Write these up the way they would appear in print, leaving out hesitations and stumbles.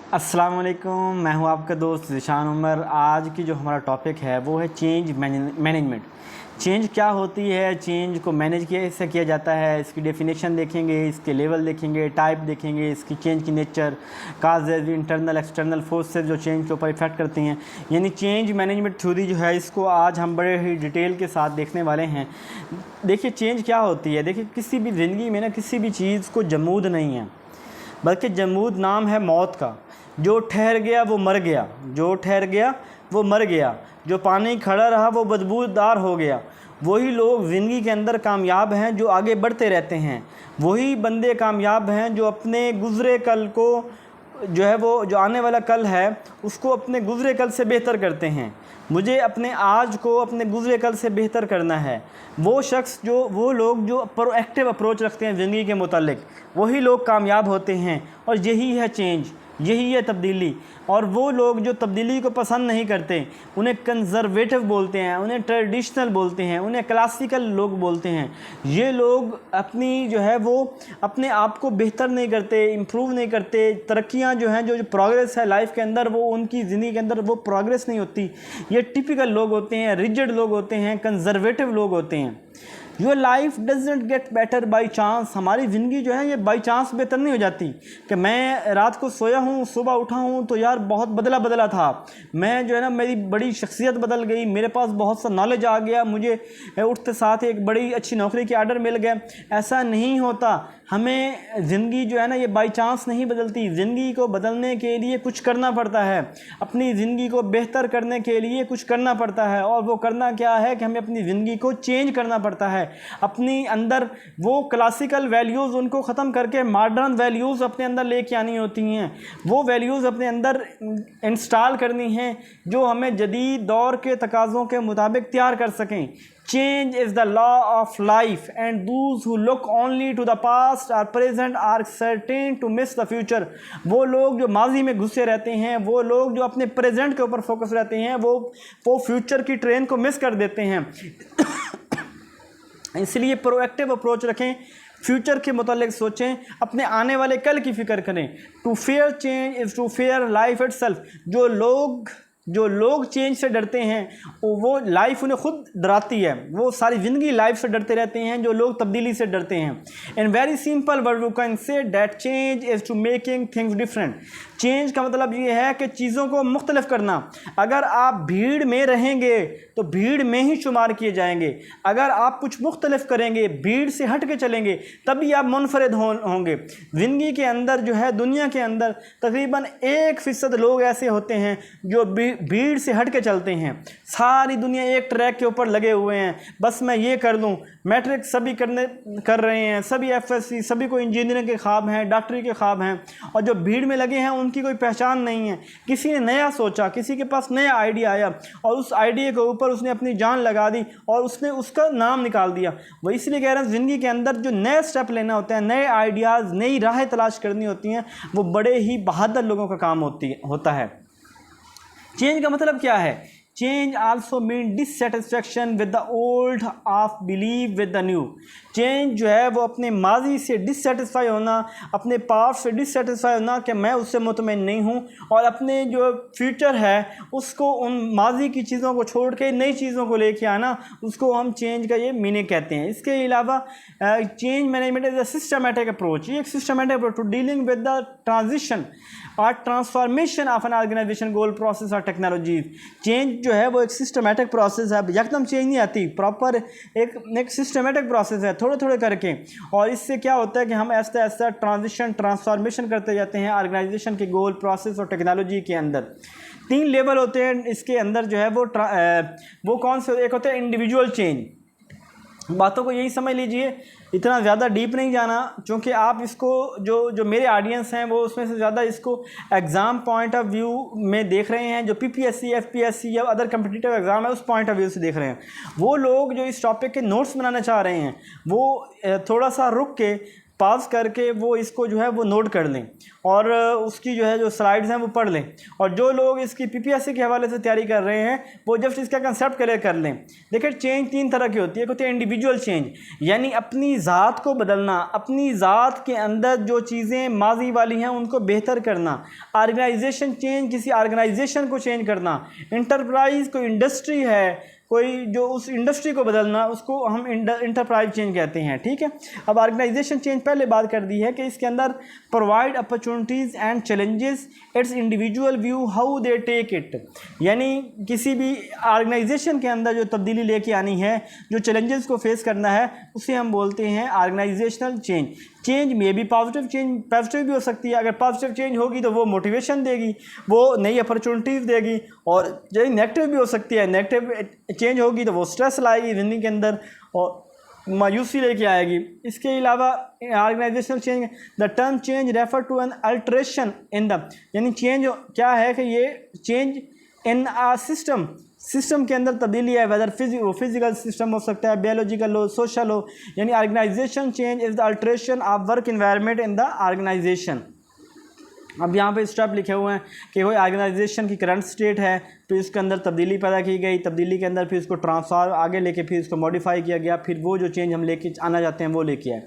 अस्सलाम वालेकुम, मैं हूं आपका दोस्त ज़ीशान उमर। आज की जो हमारा टॉपिक है वो है चेंज मैनेजमेंट। चेंज क्या होती है, चेंज को मैनेज कैसे किया जाता है, इसकी डेफिनेशन देखेंगे, इसके लेवल देखेंगे, टाइप देखेंगे, इसकी चेंज की nature, causes, internal external forces जो चेंज के ऊपर इफेक्ट करती हैं। यानी चेंज मैनेजमेंट थ्योरी जो है इसको आज हम बड़े ही डिटेल के साथ देखने वाले हैं। देखिए चेंज क्या होती है। देखिए किसी भी ज़िंदगी में ना किसी भी चीज़ को जमूद नहीं है, बल्कि जमूद नाम है मौत का। जो ठहर गया वो मर गया, जो ठहर गया वो मर गया, जो पानी खड़ा रहा वो बदबूदार हो गया। वही लोग ज़िंदगी के अंदर कामयाब हैं जो आगे बढ़ते रहते हैं। वही बंदे कामयाब हैं जो अपने गुज़रे कल को जो है वो जो आने वाला कल है उसको अपने गुज़रे कल से बेहतर करते हैं। मुझे अपने आज को अपने गुज़रे कल से बेहतर करना है। वो लोग जो प्रोएक्टिव अप्रोच रखते हैं ज़िंदगी के मुतालिक, वही लोग कामयाब होते हैं। और यही है चेंज, यही है तब्दीली। और वो लोग जो तब्दीली को पसंद नहीं करते उन्हें कंज़र्वेटिव बोलते हैं, उन्हें ट्रेडिशनल बोलते हैं, उन्हें क्लासिकल लोग बोलते हैं। ये लोग अपनी जो है वो अपने आप को बेहतर नहीं करते, इम्प्रूव नहीं करते। तरक्कियां जो हैं, जो प्रोग्रेस है लाइफ के अंदर, वो उनकी ज़िंदगी के अंदर वो प्रोग्रेस नहीं होती। ये टिपिकल लोग होते हैं, रिजिड लोग होते हैं, कंज़र्वेटिव लोग होते हैं। Your life doesn't get better by chance. हमारी ज़िंदगी जो है ये बाई चांस बेहतर नहीं हो जाती कि मैं रात को सोया हूँ, सुबह उठा हूँ तो यार बहुत बदला बदला था, मैं जो है ना मेरी बड़ी शख्सियत बदल गई, मेरे पास बहुत सा नॉलेज आ गया, मुझे उठते साथ एक बड़ी अच्छी नौकरी की आर्डर मिल गया। ऐसा नहीं होता। हमें ज़िंदगी जो है ना ये बाई चांस नहीं बदलती। ज़िंदगी को बदलने के लिए कुछ करना पड़ता है, अपनी ज़िंदगी को बेहतर करने के लिए कुछ करना पड़ता है। और वो करना क्या है कि हमें अपनी ज़िंदगी को चेंज करना पड़ता है। अपनी अंदर वो क्लासिकल वैल्यूज़ उनको ख़त्म करके मॉडर्न वैल्यूज़ अपने अंदर लेके आनी होती हैं। वो वैल्यूज़ अपने अंदर इंस्टॉल करनी हैं जो हमें जदीद दौर के तकाज़ों के मुताबिक तैयार कर सकें। Change is the law of life, and those who look only to the past or present are certain to miss the future. वो लोग जो माजी में घुसे रहते हैं, वो लोग जो अपने प्रेजेंट के ऊपर फोकस रहते हैं, वो फ्यूचर की ट्रेन को मिस कर देते हैं। इसलिए प्रोएक्टिव अप्रोच रखें, फ्यूचर के मुतालिक सोचें, अपने आने वाले कल की फ़िक्र करें। To fear change is to fear life itself. जो लोग चेंज से डरते हैं वो लाइफ उन्हें खुद डराती है। वो सारी ज़िंदगी लाइफ से डरते रहते हैं जो लोग तब्दीली से डरते हैं। In very simple word you can say that change is to making things different. Change का मतलब ये है कि चीज़ों को मुख्तलिफ करना। अगर आप भीड़ में रहेंगे तो भीड़ में ही शुमार किए जाएंगे। अगर आप कुछ मुख्तलिफ करेंगे, भीड़ से हट के चलेंगे, तभी आप मुनफरिद होंगे। ज़िंदगी के अंदर जो है, दुनिया के अंदर तकरीबन 1% लोग ऐसे होते हैं जो भीड़ से हट के चलते हैं। सारी दुनिया एक ट्रैक के ऊपर लगे हुए हैं, बस मैं ये कर लूँ। मैट्रिक सभी कर रहे हैं, सभी FSC, सभी को इंजीनियरिंग के ख्वाब हैं, डॉक्टरी के ख्वाब हैं। और जो भीड़ में लगे हैं उनकी कोई पहचान नहीं है। किसी ने नया सोचा, किसी के पास नया आइडिया आया और उस आइडिया के ऊपर उसने अपनी जान लगा दी और उसने उसका नाम निकाल दिया। वो इसलिए कह रहे हैं ज़िंदगी के अंदर जो नए स्टेप लेना होता है, नए आइडियाज़, नई राहें तलाश करनी होती हैं, वो बड़े ही बहादुर लोगों का काम होता है। चेंज का मतलब क्या है? Change also mean dissatisfaction with the old of believe with the new. Change जो है वो अपने माजी से डिससेटिस्फाई होना, अपने पास्ट से डिससेटिस्फाई होना कि मैं उससे मुतमईन नहीं हूँ, और अपने जो फ्यूचर है उसको उन माजी की चीज़ों को छोड़ के नई चीज़ों को लेके आना, उसको हम चेंज का ये मीनिंग कहते हैं। इसके अलावा change management is a systematic approach. ये एक systematic approach to dealing with the transition और transformation of an organisation, goal, process और टेक्नोलॉजीज। चेंज जो है वो एक सिस्टमेटिक प्रोसेस है। यकदम चेंज नहीं आती, प्रॉपर एक सिस्टमेटिक प्रोसेस है, थोड़े थोड़े करके। और इससे क्या होता है कि हम ऐसा ऐसा ट्रांसफॉर्मेशन करते जाते हैं ऑर्गेनाइजेशन के गोल, प्रोसेस और टेक्नोलॉजी के अंदर। 3 लेवल होते हैं इसके अंदर जो है वो कौन से? एक होता है इंडिविजुअल चेंज। बातों को यही समझ लीजिए, इतना ज़्यादा डीप नहीं जाना, क्योंकि आप इसको जो मेरे ऑडियंस हैं वो उसमें से ज़्यादा इसको एग्ज़ाम पॉइंट ऑफ व्यू में देख रहे हैं, जो PPSC, FPSC या अदर कम्पिटिटिव एग्ज़ाम है उस पॉइंट ऑफ व्यू से देख रहे हैं। वो लोग जो इस टॉपिक के नोट्स बनाना चाह रहे हैं वो थोड़ा सा रुक के पॉज करके वो इसको जो है वो नोट कर लें और उसकी जो है जो स्लाइड्स हैं वो पढ़ लें। और जो लोग इसकी पीपीएससी के हवाले से तैयारी कर रहे हैं वो जस्ट इसका कंसेप्ट क्लियर कर लें। देखिए चेंज 3 तरह की होती है। एक होती है इंडिविजुअल चेंज, यानी अपनी ज़ात को बदलना, अपनी ज़ात के अंदर जो चीज़ें माजी वाली हैं उनको बेहतर करना। ऑर्गेनाइजेशन चेंज, किसी ऑर्गेनाइजेशन को चेंज करना। इंटरप्राइज कोई इंडस्ट्री है, कोई जो उस इंडस्ट्री को बदलना, उसको हम इंटरप्राइज चेंज कहते हैं। ठीक है, अब ऑर्गेनाइजेशन चेंज पहले बात कर दी है कि इसके अंदर provide opportunities and challenges it's individual view how they take it, यानी किसी भी ऑर्गेनाइजेशन के अंदर जो तब्दीली लेके आनी है, जो चैलेंजेस को फेस करना है, उसे हम बोलते हैं ऑर्गेनाइजेशनल चेंज। चेंज में भी पॉजिटिव चेंज, पॉजिटिव भी हो सकती है। अगर पॉजिटिव चेंज होगी तो वो मोटिवेशन देगी, वो नई अपॉर्चुनिटीज़ देगी, और जो नेगेटिव भी हो सकती है। नेगेटिव चेंज होगी तो वो स्ट्रेस लाएगी ज़िंदगी के अंदर और मायूसी लेके आएगी। इसके अलावा organisational change, the term change refer to an alteration in the, यानी चेंज क्या है कि ये चेंज इन आ सिस्टम के अंदर तब्दीली है, वेदर फिजिकल सिस्टम हो सकता है, बायोलॉजिकल हो, सोशल हो। यानी organisation change is the alteration of work environment in the organisation. अब यहाँ पे स्टेप लिखे हुए हैं कि कोई ऑर्गेनाइजेशन की करंट स्टेट है, फिर इसके अंदर तब्दीली पैदा की गई, तब्दीली के अंदर फिर इसको ट्रांसफार आगे लेके फिर इसको मॉडिफाई किया गया, फिर वो जो चेंज हम लेके आना चाहते हैं वो लेके आए।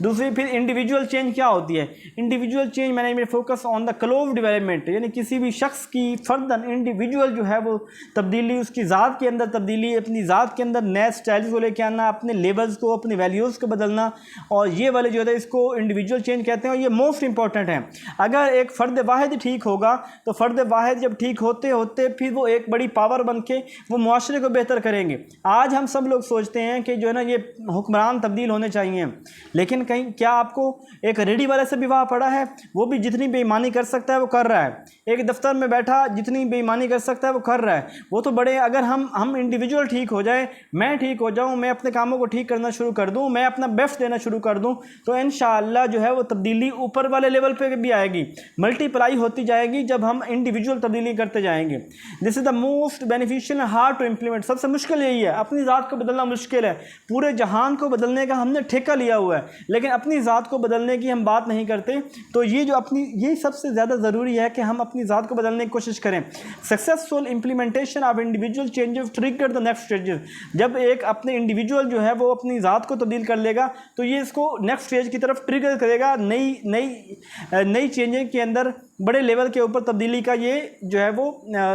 दूसरी फिर इंडिविजुअल चेंज क्या होती है? Individual change management focus on the clove development, यानी किसी भी शख्स की फर्दन इंडिविजुअल जो है वो तब्दीली, उसकी ज़ात के अंदर तब्दीली, अपनी ज़ात के अंदर नए स्टाइल्स को लेके आना, अपने लेवल्स को, अपनी वैल्यूज़ को बदलना, और ये वाले जो है इसको इंडिविजुअल चेंज कहते हैं। और ये मोस्ट इंपॉर्टेंट है। अगर एक फ़र्द वाहिद ठीक होगा तो फ़र्द वाहिद जब ठीक होते होते फिर वो एक बड़ी पावर बन के वो मुआशरे को बेहतर करेंगे। आज हम सब लोग सोचते हैं कि जो है ना ये हुक्मरान तब्दील होने चाहिए, लेकिन कहीं क्या आपको एक रेडी वाले से विवाह पड़ा है? वो भी जितनी बेईमानी कर सकता है वो कर रहा है। एक दफ्तर में बैठा जितनी बेईमानी कर सकता है वो कर रहा है। वो तो बड़े, अगर हम इंडिविजुअल ठीक हो जाए, मैं ठीक हो जाऊँ, मैं अपने कामों को ठीक करना शुरू कर दूँ, मैं अपना बेस्ट देना शुरू कर दूँ, तो इंशाअल्लाह जो है वो तब्दीली ऊपर वाले लेवल पे भी आएगी, मल्टीप्लाई होती जाएगी जब हम इंडिविजुअल तब्दीली करते जाएंगे। This is the most beneficial hard to implement. सबसे मुश्किल यही है, अपनी ज़ात को बदलना मुश्किल है। पूरे जहान को बदलने का हमने ठेका लिया हुआ है, लेकिन अपनी ज़ात को बदलने की हम बात नहीं करते। तो ये जो यही सबसे ज़्यादा ज़रूरी है कि हम अपनी ज़ात को बदलने की कोशिश करें। Successful implementation of individual changes trigger the next stages. जब एक अपने इंडिविजुअल जो है वो अपनी ज़ात को तब्दील कर लेगा तो ये इसको नेक्स्ट स्टेज की तरफ ट्रिगर करेगा, नई चेंजिंग के अंदर बड़े लेवल के ऊपर तब्दीली का ये जो है वो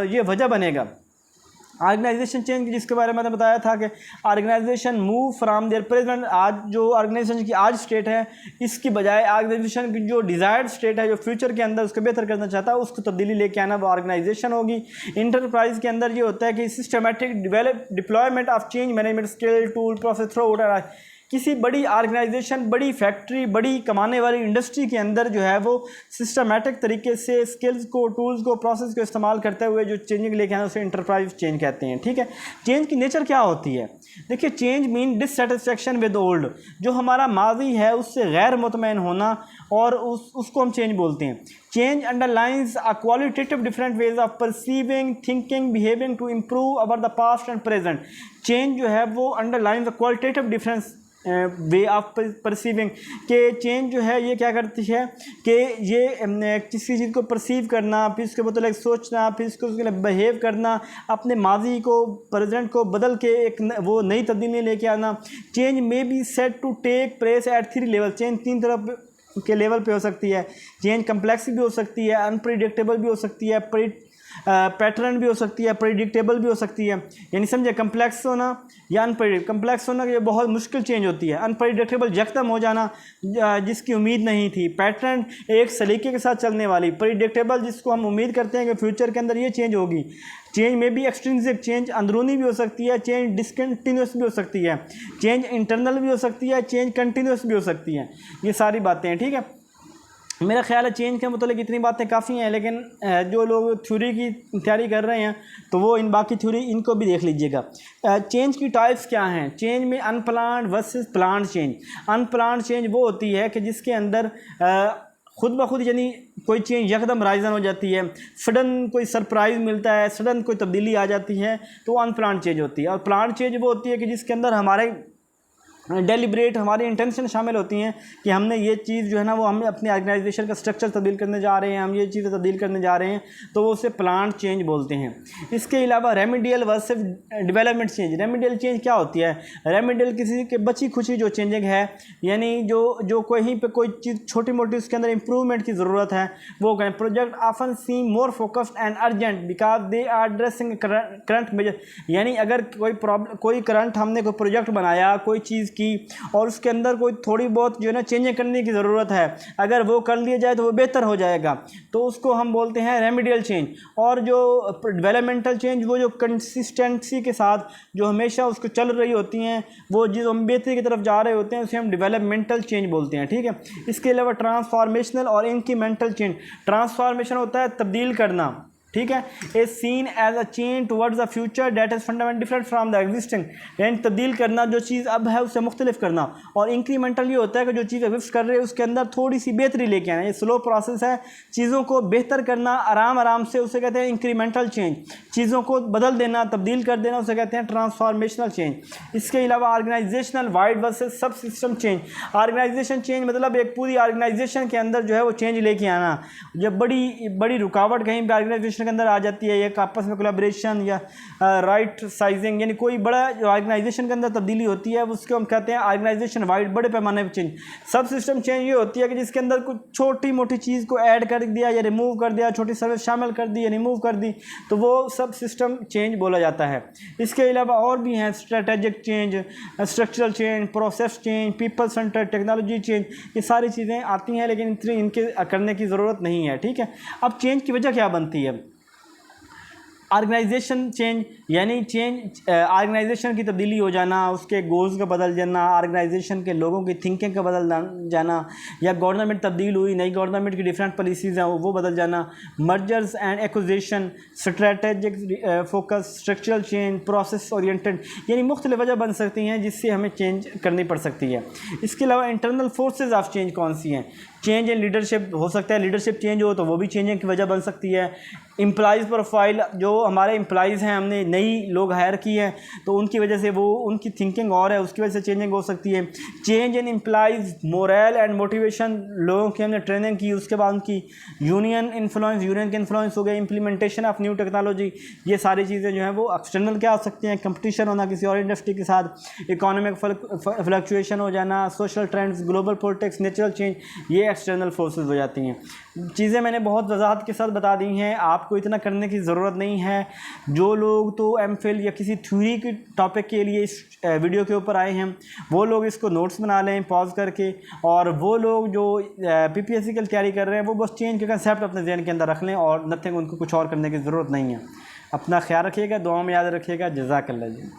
ये वजह बनेगा। ऑर्गेनाइजेशन चेंज जिसके बारे में मैंने बताया था कि organisation move from their present, आज जो ऑर्गेनाइजेशन की आज स्टेट है इसकी बजाय ऑर्गेनाइजेशन की जो डिज़ायर्ड स्टेट है, जो फ्यूचर के अंदर उसको बेहतर करना चाहता है, उसको तब्दीली लेके आना वो ऑर्गेनाइजेशन होगी। इंटरप्राइज के अंदर ये होता है कि systematic deployment of change management skill tool process through out. किसी बड़ी ऑर्गेनाइजेशन, बड़ी फैक्ट्री, बड़ी कमाने वाली इंडस्ट्री के अंदर जो है वो सिस्टमेटिक तरीके से स्किल्स को, टूल्स को, प्रोसेस को इस्तेमाल करते हुए जो चेंजिंग लेके आए उसे इंटरप्राइज चेंज कहते हैं। ठीक है, चेंज की नेचर क्या होती है? देखिए, change mean dissatisfaction with old, जो हमारा माजी है उससे गैर मुतमईन होना, और उसको हम चेंज बोलते हैं। Change underlines a qualitative different ways of perceiving, thinking, behaving to improve our the past and present. Change जो है वो underlines the qualitative difference way of perceiving, के चेंज जो है ये क्या करती है कि ये किसी चीज़ को परसीव करना, फिर उसके मतलब सोचना, फिर उसको उसके लिए बिहेव करना, अपने माजी को, प्रेजेंट को बदल के एक वो नई तब्दीली लेके आना। चेंज में be set to take place at 3 level. Change 3 तरह के लेवल पे हो सकती है। चेंज कम्प्लेक्स भी हो सकती है, अनप्रिडिक्टेबल भी हो सकती है, पैटर्न भी हो सकती है, प्रेडिक्टेबल भी हो सकती है। यानी समझे, कम्प्लेक्स होना या कम्प्लेक्स होना ये बहुत मुश्किल चेंज होती है। अनप्रेडिक्टेबल यकदम हो जाना जिसकी उम्मीद नहीं थी, पैटर्न एक सलीके के साथ चलने वाली, प्रेडिक्टेबल जिसको हम उम्मीद करते हैं कि फ्यूचर के अंदर ये चेंज होगी। चेंज में भी एक्सट्रिंसिक चेंज अंदरूनी भी हो सकती है, चेंज डिसकंटिन्यूस भी हो सकती है, चेंज इंटरनल भी हो सकती है, चेंज कंटिन्यूस भी हो सकती है। ये सारी बातें हैं। ठीक है, मेरा ख्याल है चेंज के मतलब इतनी बातें काफ़ी हैं, लेकिन जो लोग थ्योरी की तैयारी कर रहे हैं तो वो इन बाकी थ्योरी इनको भी देख लीजिएगा। चेंज की टाइप्स क्या हैं? चेंज में unplanned versus planned change. Unplanned change वो होती है कि जिसके अंदर खुद ब खुद यानी कोई चेंज यकदम राइजन हो जाती है, सडन कोई सरप्राइज़ मिलता है, सडन कोई तब्दीली आ जाती है, तो अनप्लान्ड चेंज होती है। और प्लान्ड चेंज वो होती है कि जिसके अंदर हमारे डेलिब्रेट हमारी इंटेंशन शामिल होती हैं कि हमने ये चीज़ जो है ना वो हमें अपनी ऑर्गेनाइजेशन का स्ट्रक्चर तब्दील करने जा रहे हैं, हम ये चीज़ें तब्दील करने जा रहे हैं, तो वो उसे प्लान चेंज बोलते हैं। इसके अलावा remedial versus development change. Remedial change क्या होती है? रेमिडियल किसी के बची खुची जो चेंजिंग है, यानी जो कहीं पे कोई चीज़ छोटी मोटी उसके अंदर इंप्रूवमेंट की ज़रूरत है वो करें। Project often seem more focused and urgent because they are addressing current major. यानी अगर कोई प्रॉब्लम, कोई करंट हमने कोई प्रोजेक्ट बनाया कोई चीज़ की और उसके अंदर कोई थोड़ी बहुत जो है ना चेंजें करने की ज़रूरत है, अगर वो कर लिया जाए तो वो बेहतर हो जाएगा, तो उसको हम बोलते हैं रेमिडियल चेंज। और जो डेवलपमेंटल चेंज वो जो कंसिस्टेंसी के साथ जो हमेशा उसको चल रही होती हैं, वो जो हम बेहतरी की तरफ जा रहे होते हैं, उसे हम डेवलपमेंटल चेंज बोलते हैं। ठीक है। इसके अलावा ट्रांसफॉर्मेशनल और इंक्रीमेंटल चेंज। ट्रांसफॉर्मेशन होता है तब्दील करना, ठीक है। A seen as a change towards the future date is fundamental different from the existing. यानी तब्दील करना, जो चीज़ अब है उससे मुख्तलिफ करना। और इंक्रीमेंटल ये होता है कि जो चीज़ एग्जिस्ट कर रही है उसके अंदर थोड़ी सी बेहतरी लेके आना। ये स्लो प्रोसेस है, चीज़ों को बेहतर करना आराम आराम से, उसे कहते हैं इंक्रीमेंटल चेंज। चीज़ों को बदल देना, तब्दील कर देना, उसे कहते हैं ट्रांसफॉर्मेशनल चेंज। इसके अलावा ऑर्गेनाइजेशनल वाइड वर्सेस सब सिस्टम चेंज। ऑर्गेनाइजेशन चेंज मतलब एक पूरी ऑर्गेनाइजेशन के अंदर जो है वो चेंज लेके आना। जब बड़ी रुकावट कहीं पर ऑर्गेनाइजेशन के अंदर आ जाती है, एक आपस में कोलैबोरेशन या राइट साइजिंग, यानी कोई बड़ा जो ऑर्गेनाइजेशन के अंदर तब्दीली होती है उसको हम कहते हैं ऑर्गेनाइजेशन वाइड, बड़े पैमाने पर चेंज। सब सिस्टम चेंज ये होती है कि जिसके अंदर कुछ छोटी मोटी चीज़ को ऐड कर दिया या रिमूव कर दिया, छोटी सर्विस शामिल कर दी या रिमूव कर दी, तो वो सब सिस्टम चेंज बोला जाता है। इसके अलावा और भी हैं strategic change, structural change, process change, people centre, technology change. ये सारी चीज़ें आती हैं लेकिन इनके करने की ज़रूरत नहीं है। ठीक है। अब चेंज की वजह क्या बनती है? ऑर्गेनाइजेशन चेंज यानी चेंज ऑर्गेनाइजेशन की तब्दीली हो जाना, उसके गोल्स का बदल जाना, ऑर्गेनाइजेशन के लोगों की थिंकिंग का बदल जाना, या गवर्नमेंट तब्दील हुई, नई गवर्नमेंट की डिफरेंट पॉलिसीज़ हैं वो बदल जाना। Mergers and acquisition, strategic focus, structural change, process oriented, यानी मुख्तलिफ वजह बन सकती हैं जिससे हमें चेंज करनी पड़ सकती है। इसके अलावा इंटरनल फोर्सेज ऑफ चेंज कौन सी हैं? चेंज इन लीडरशिप हो सकता है, लीडरशिप चेंज हो तो वो भी चेंजिंग की वजह बन सकती है। एम्प्लॉइज़ प्रोफाइल, जो हमारे एम्प्लॉइज़ हैं, हमने नई लोग हायर किए हैं तो उनकी वजह से वो उनकी थिंकिंग और है, उसकी वजह से चेंजिंग हो सकती है। Change in employees moral and motivation, लोगों की हमने ट्रेनिंग की, उसके बाद उनकी यूनियन इन्फ्लुएंस, यूनियन के इन्फ्लुएंस हो गए, इम्प्लीमेंटेशन ऑफ न्यू टेक्नोलॉजी, ये सारी चीज़ें जो हैं वो एक्सटर्नल क्या हो सकती हैं? कंपटीशन होना किसी और इंडस्ट्री के साथ, इकोनॉमिक फ्लक्चुएशन हो जाना, social trends, global politics, natural change, ये एक्सटर्नल फोर्सेस हो जाती हैं। चीज़ें मैंने बहुत वजाहत के साथ बता दी हैं, आपको इतना करने की ज़रूरत नहीं है। जो लोग तो एमफिल या किसी थ्योरी के टॉपिक के लिए इस वीडियो के ऊपर आए हैं वो लोग इसको नोट्स बना लें पॉज करके, और वो लोग जो पीपीएससी की तैयारी कर रहे हैं वो बस चेंज के कंसेप्ट अपने जहन के अंदर रख लें और नथिंग, उनको कुछ और करने की ज़रूरत नहीं है। अपना ख्याल रखिएगा, दुआ में याद रखिएगा। जज़ाकल्लाह जी।